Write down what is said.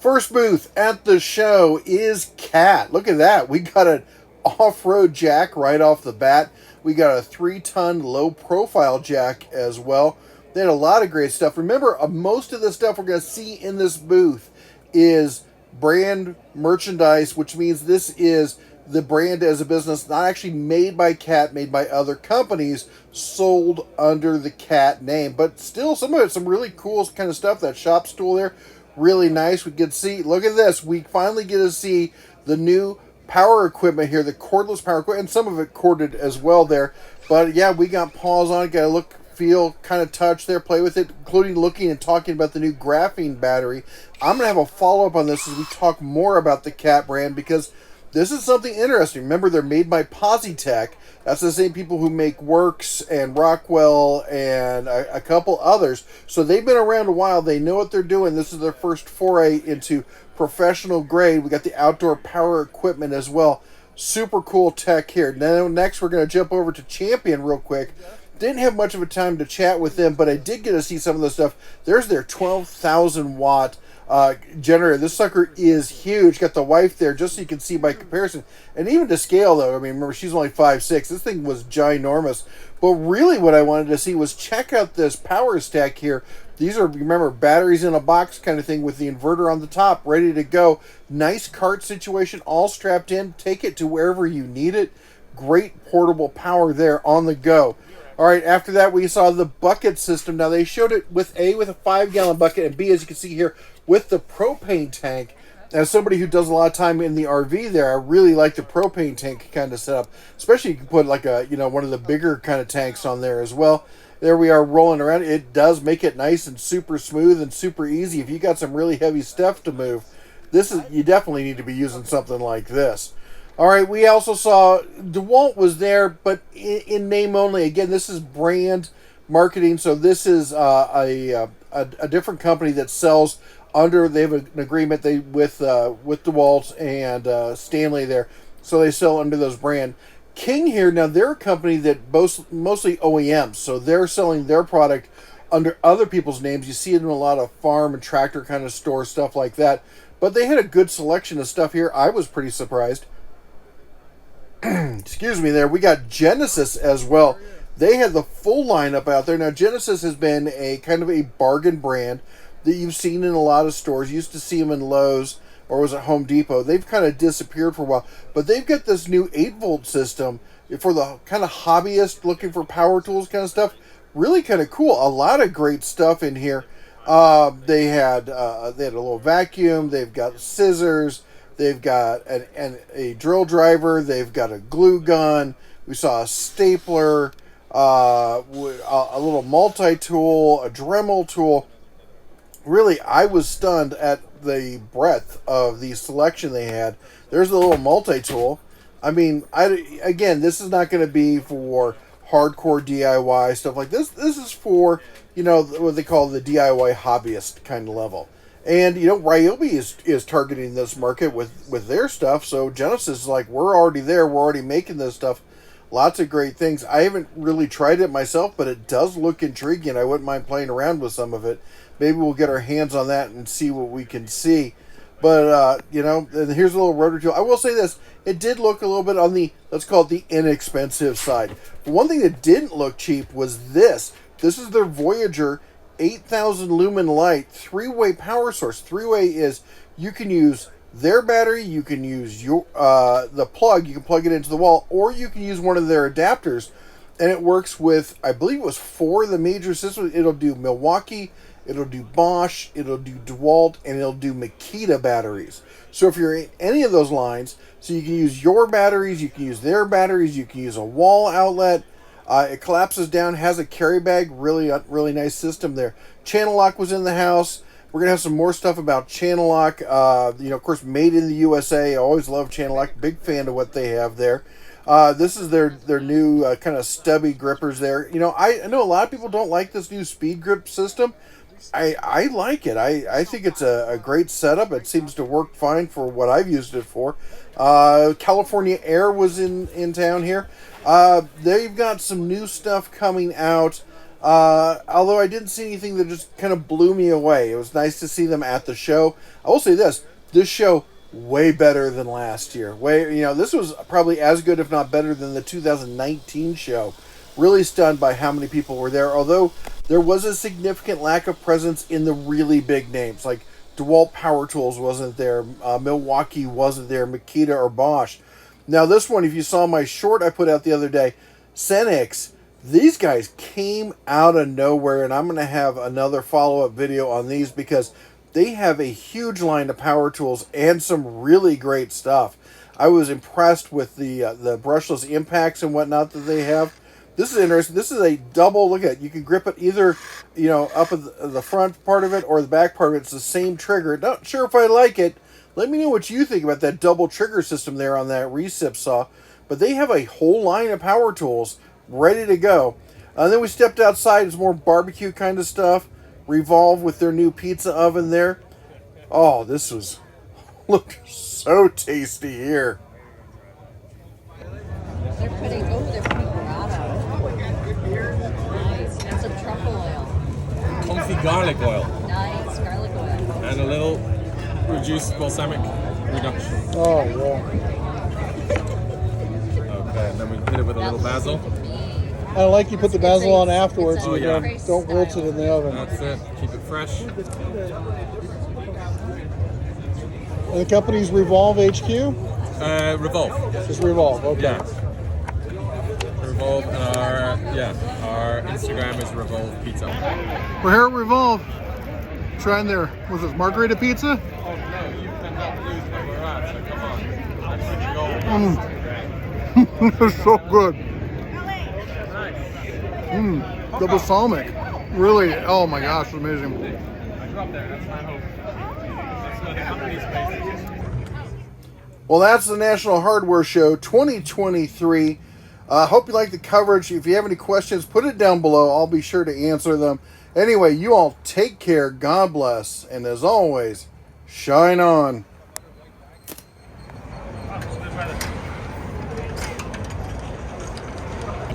First booth at the show is Cat. Look at that. We got an off-road jack right off the bat. We got a 3-ton low-profile jack as well. They had a lot of great stuff. Remember, most of the stuff we're going to see in this booth is brand merchandise, which means this is the brand as a business, not actually made by Cat, made by other companies, sold under the Cat name. But still, some of it, some really cool kind of stuff. That shop stool there, really nice. We get to see, look at this. We finally get to see the new power equipment here, the cordless power equipment, and some of it corded as well there. But yeah, we got paws on it, got to look, feel, kind of touch there, play with it, including looking and talking about the new graphene battery. I'm going to have a follow-up on this as we talk more about the Cat brand, because this is something interesting. Remember, they're made by Positech. That's the same people who make Works and Rockwell and a couple others. So they've been around a while. They know what they're doing. This is their first foray into professional grade. We got the outdoor power equipment as well. Super cool tech here. Now, next we're going to jump over to Champion real quick. Didn't have much of a time to chat with them, but I did get to see some of the stuff. There's their 12,000 watt generator. This sucker is huge. Got the wife there just so you can see by comparison. And even to scale, though, I mean, remember, she's only 5'6". This thing was ginormous. But really what I wanted to see was check out this power stack here. These are, remember, batteries in a box kind of thing with the inverter on the top, ready to go. Nice cart situation, all strapped in. Take it to wherever you need it. Great portable power there on the go. All right, after that, we saw the bucket system. Now, they showed it with A, with a 5-gallon bucket, and B, as you can see here, with the propane tank. As somebody who does a lot of time in the RV there, I really like the propane tank kind of setup. Especially you can put like a, one of the bigger kind of tanks on there as well. There we are rolling around. It does make it nice and super smooth and super easy. If you got some really heavy stuff to move, you definitely need to be using something like this. All right, we also saw DeWalt was there, but in name only. Again, this is brand marketing, so this is a different company that sells under. They have an agreement with DeWalt and Stanley there, so they sell under those brand. King here, now they're a company that mostly OEMs, so they're selling their product under other people's names. You see it in a lot of farm and tractor kind of store stuff like that, but they had a good selection of stuff here. I was pretty surprised. Excuse me there. We got Genesis as well. They had the full lineup out there. Now, Genesis has been a kind of a bargain brand that you've seen in a lot of stores. You used to see them in Lowe's or was it Home Depot. They've kind of disappeared for a while. But they've got this new 8-volt system for the kind of hobbyist looking for power tools kind of stuff. Really kind of cool. A lot of great stuff in here. They had a little vacuum. They've got scissors. They've got a drill driver. They've got a glue gun. We saw a stapler, a little multi-tool, a Dremel tool. Really, I was stunned at the breadth of the selection they had. There's a little multi-tool. I mean, again, this is not going to be for hardcore DIY stuff like this. This is for, what they call the DIY hobbyist kind of level. And, Ryobi is targeting this market with their stuff. So Genesis is like, we're already there. We're already making this stuff. Lots of great things. I haven't really tried it myself, but it does look intriguing. I wouldn't mind playing around with some of it. Maybe we'll get our hands on that and see what we can see. But, and here's a little rotor tool. I will say this. It did look a little bit on the, let's call it the inexpensive side. But one thing that didn't look cheap was this. This is their Voyager 8,000 lumen light 3-way power source. 3-way is you can use their battery, you can use your the plug, you can plug it into the wall, or you can use one of their adapters, and it works with, I believe it was 4 of the major systems. It'll do Milwaukee, it'll do Bosch, it'll do DeWalt, and it'll do Makita batteries. So if you're in any of those lines, so you can use your batteries, you can use their batteries, you can use a wall outlet. It collapses down, has a carry bag, really nice system there. Channel lock was in the house. We're going to have some more stuff about channel lock. Of course, made in the USA. I always love channel lock. Big fan of what they have there. This is their new kind of stubby grippers there. I know a lot of people don't like this new speed grip system. I like it. I think it's a great setup. It seems to work fine for what I've used it for. California Air was in town here. They've got some new stuff coming out. Although I didn't see anything that just kind of blew me away. It was nice to see them at the show. I will say this show way better than last year. This was probably as good, if not better, than the 2019 show. Really stunned by how many people were there, although there was a significant lack of presence in the really big names. Like DeWalt Power Tools wasn't there, Milwaukee wasn't there, Makita or Bosch. Now this one, if you saw my short I put out the other day, Senix, these guys came out of nowhere, and I'm going to have another follow-up video on these because they have a huge line of power tools and some really great stuff. I was impressed with the brushless impacts and whatnot that they have. This is interesting. This is a double, look at it. You can grip it either, up at the front part of it or the back part of it. It's the same trigger. Not sure if I like it. Let me know what you think about that double trigger system there on that recip saw. But they have a whole line of power tools ready to go. Then we stepped outside. It's more barbecue kind of stuff. Revolve with their new pizza oven there. Oh, this was looked so tasty here. They're putting grotto. Nice. And some truffle oil. Comfy garlic oil. Nice. Garlic oil. And a little reduced balsamic reduction. Oh, yeah. Okay, and then we hit it with a little basil. I like you put the basil on afterwards so Oh, you yeah. don't wilt it in the oven. That's it. Keep it fresh. And the company's Revolve HQ? Revolve. Just Revolve, okay. Yeah. Revolve, and our Instagram is Revolve Pizza. We're here at Revolve. Trying their, what's this, margarita pizza? Oh no, you cannot lose where we're at, so come on. Let's go. It's so good. The balsamic. Really, oh my gosh, it's amazing. I grew up there, that's my hope. That's where the company's based. Well, that's the National Hardware Show 2023. Hope you like the coverage. If you have any questions, put it down below. I'll be sure to answer them. Anyway, you all take care. God bless. And as always, shine on.